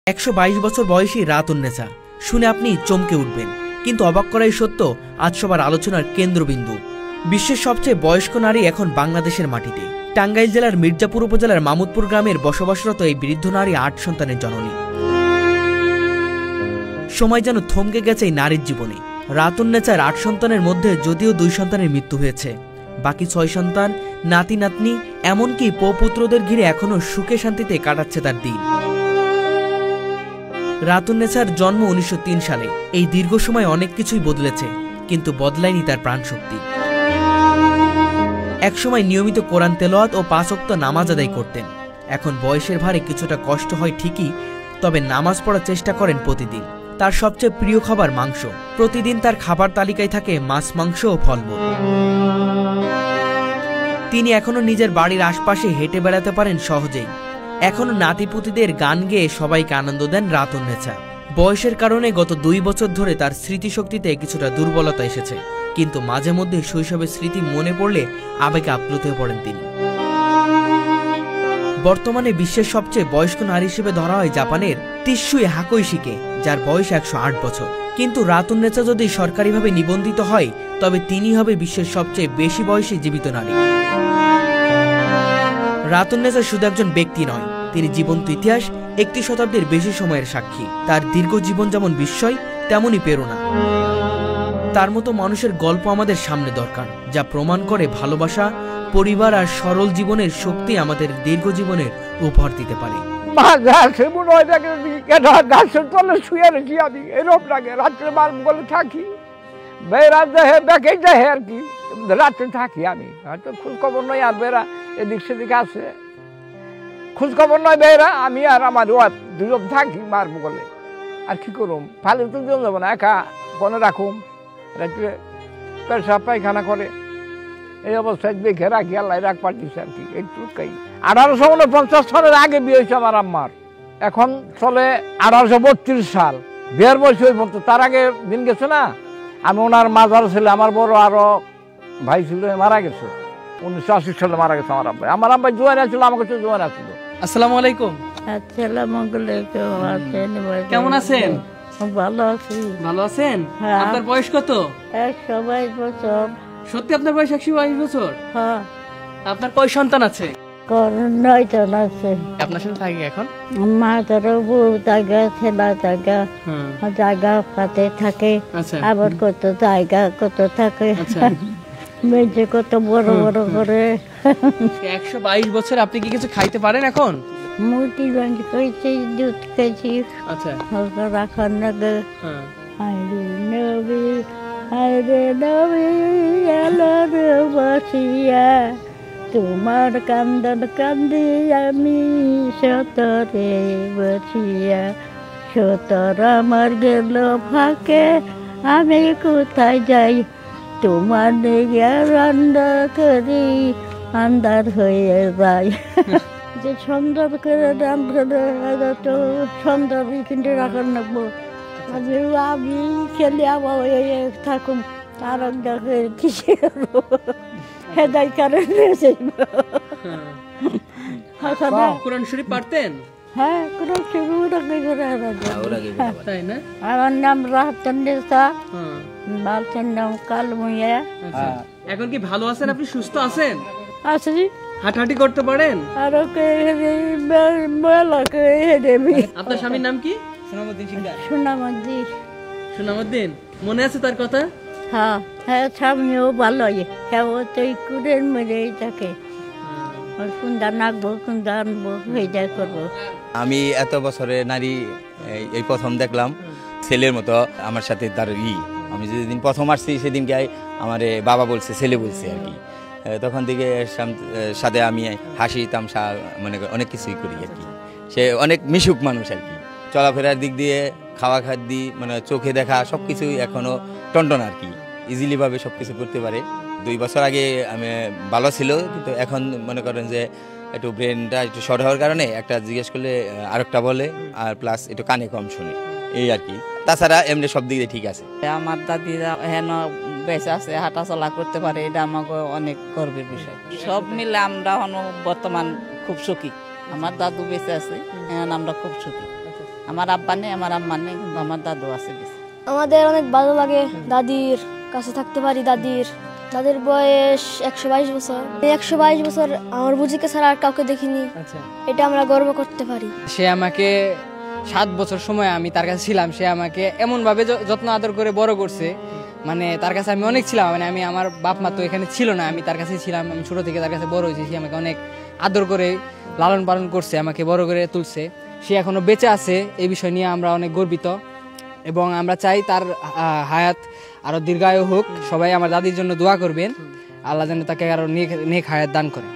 122 বছর বয়সী রাতুন্নেছা শুনে আপনি চমকে উঠবেন, কিন্তু অবাক করাই সত্য আজ সবার আলোচনার কেন্দ্রবিন্দু। বিশ্বের সবচেয়ে বয়স্ক নারী এখন বাংলাদেশের মাটিতে। টাঙ্গাইল জেলার মির্জাপুর উপজেলার মামুদপুর গ্রামের বসবাসরত এই বৃদ্ধ নারী 8 সন্তানের জননী। সময় যেন থমকে গেছে এই নারীর জীবনে। রাতুন্নেছার 8 সন্তানের মধ্যে যদিও 2 সন্তানের মৃত্যু হয়েছে, বাকি 6 সন্তান, নাতি নাতনি, এমনকি পৌপুত্রদের ঘিরে এখনো সুখে শান্তিতে কাটাচ্ছে তার দিন। রাতুন্নেছার জন্ম 1903 সালে। এই দীর্ঘ সময় অনেক কিছুই বদলেছে, কিন্তু বদলায়নি তার প্রাণশক্তি। একসময় নিয়মিত কোরআন তেলাওয়াত ও 5 ওয়াক্ত নামাজ আদায় করতেন। এখন বয়সের ভারে কিছুটা কষ্ট হয় ঠিকই, তবে নামাজ পড়ার চেষ্টা করেন প্রতিদিন। তার সবচেয়ে প্রিয় খাবার মাংস। প্রতিদিন তার খাবার তালিকায় থাকে মাছ, মাংস ও ফলমূল। তিনি এখনো নিজের বাড়ির আশপাশে হেঁটে বেড়াতে পারেন সহজেই। এখনো নাতিপুতিদের গান গেয়ে সবাইকে আনন্দ দেন রাতুন্নেছা। বয়সের কারণে গত 2 বছর ধরে তার স্মৃতিশক্তিতে কিছুটা দুর্বলতা এসেছে, কিন্তু মাঝে মধ্যে শৈশবের স্মৃতি মনে পড়লে আবেগে আপ্লুত হয়ে পড়েন তিনি। বর্তমানে বিশ্বের সবচেয়ে বয়স্ক নারী হিসেবে ধরা হয় জাপানের তিসুই হাকোইশিকে, যার বয়স 108 বছর। কিন্তু রাতুন্নেছা যদি সরকারিভাবে নিবন্ধিত হয়, তবে তিনি হবে বিশ্বের সবচেয়ে বেশি বয়সী জীবিত নারী। রাতুন্নেছা শুধু একজন ব্যক্তি নয়, তিনি জীবন্ত ইতিহাস, 1 শতাব্দীর বেশি সময়ের সাক্ষী। তার দীর্ঘ জীবন যেমন বিস্ময়, তেমনই প্রেরণা। তার মতো মানুষের গল্প আমাদের সামনে দরকার, যা প্রমাণ করে ভালোবাসা, পরিবার আর সরল জীবনের শক্তি আমাদের দীর্ঘ জীবনের উপহার দিতে পারে। রাত্রে থাকি আমি, হয়তো খোঁজ খবর নয়, আর বেড়া এদিক সেদিক আছে, খোঁজ খবর নয় বেড়া। আমি আর আমার দুজন থাকি মার বগলে। আর কি করুম, ফালে তো দিন যাবো না, একা বনে রাখুম, রাত্রে পেশা পায়খানা করে। এই অবস্থায় দেখে রাখি, আল্লাহ রাখ পাঠিয়েছে আর কি। একটু 1849 সালের আগে বিয়ে হয়েছে আমার আম্মার। এখন চলে 1832 সাল। বিয়ের বয়স হয়ে পড়তো, তার আগে দিন গেছে না। আমি ওনার মাজার ছিল, আমার বড় আরো ভাই ছিল, মারা গেছে 1980 সালে মারা গেছে আমার আব্বাই। আমার আব্বাই জোয়ান আছিল, আমার কাছে জোয়ান আছিল। আসসালামু আলাইকুম। আসসালামু আলাইকুম। কেমন আছেন? ভালো আছি। ভালো আছেন? আপনার বয়স কত? 122 বছর। সত্যি আপনার বয়স 122 বছর? হ্যাঁ। আপনার কয় সন্তান আছে? 9 জন আছে। আপনার সাথে থাকি এখন? মা ধরো বউ জায়গা, ছেলা জায়গা, জায়গা পাতে থাকে। আবার কত জায়গা কত থাকে, মেঝে কত বড় বড় করে। 122 বছর আপনি কি কিছু খাইতে পারেন এখন? মুটি বাঞ্চ খাইছি, দুধ খাইছি। আচ্ছা, হালকা রাখার লাগে। আইরে নবী, আইরে নবী, আলোর বাসিয়া, তোমার কান্দন কান্দি আমি সতরে বসিয়া। সতর আমার গেল ফাঁকে, আমি কোথায় যাই, তোমার দিকে রান্না করি, আন্ধার হয়ে যায়। যে সুন্দর করে রান্না তো সুন্দর কিন্তু রাখার লাগবো। আমি খেলে আবার থাকুন, আর দেখে কিসে হেদাই কারণে। কোরআন শরীফ পড়তেন? হ্যাঁ, কোরআন শরীফ তাই না। আমার নাম রাতুন্নেছা, বাচ্চার নাম কালমুইয়া। এখন কি ভালো আছেন? আপনি সুস্থ আছেন? আছি। হাঁটাহাঁটি করতে পারেন? আর আপনার স্বামীর নাম কি? সুনামউদ্দিন। মনে আছে তার কথা? হ্যাঁ হ্যাঁ, স্বামীও ভালো, হ্যাঁ তো কুড়ের মেরে থাকে। কোনটা নাকবো, কোনটা আনবো, হয়ে করবো। আমি এত বছরে নারী এই প্রথম দেখলাম, ছেলের মতো আমার সাথে তার আমি যেদিন প্রথম আসছি সেদিনকে আমার বাবা বলছে, ছেলে বলছে আর কি। তখন থেকে সাথে আমি হাসি তামসা মনে করি অনেক কিছুই করি আর কি। সে অনেক মিশুক মানুষ আর কি। চলাফেরার দিক দিয়ে, খাওয়া খাদ্য, মানে চোখে দেখা সব কিছুই এখনো টনটন আর কি। ইজিলিভাবে সব কিছু করতে পারে। 2 বছর আগে আমি ভালো ছিল, কিন্তু এখন মনে করেন যে একটু ব্রেনটা একটু শর্ট হওয়ার কারণে একটা জিজ্ঞেস করলে আরেকটা বলে, আর প্লাস একটু কানে কম শুনে, এই আর কি। তাছাড়া এমনি সব দিক দিয়ে ঠিক আছে। আমার দাদিরা হেন বেঁচে আছে, হাঁটা চলা করতে পারে, এটা আমাকে অনেক গর্বের বিষয়। সব মিলে আমরা বর্তমান খুব সুখী। আমার দাদু বেঁচে আছে, আমরা খুব সুখী। আমার আব্বা নেই, আমার আম্মা নেই, কিন্তু আমার দাদু আছে বেঁচে। আমাদের অনেক ভালো লাগে দাদির কাছে থাকতে পারি। দাদির বয়স 122 বছর। এই 122 বছর আমার বুঝিকে ছাড়া আর কাউকে দেখিনি, এটা আমরা গর্ব করতে পারি। সে আমাকে 7 বছর সময় আমি তার কাছে ছিলাম, সে আমাকে এমন ভাবে যত্ন আদর করে বড় করছে, মানে তার কাছে আমি অনেক ছিলাম। মানে আমি, আমার বাপ মা তো এখানে ছিল না, আমি তার কাছে ছিলাম। আমি ছোট থেকে তার কাছে বড় হয়েছি, সে আমাকে অনেক আদর করে লালন পালন করছে, আমাকে বড় করে তুলছে। সে এখনো বেঁচে আছে, এই বিষয় নিয়ে আমরা অনেক গর্বিত এবং আমরা চাই তার হায়াত আরো দীর্ঘায়ু হোক। সবাই আমার দাদির জন্য দোয়া করবেন, আল্লাহ যেন তাকে আরো নেক হায়াত দান করে।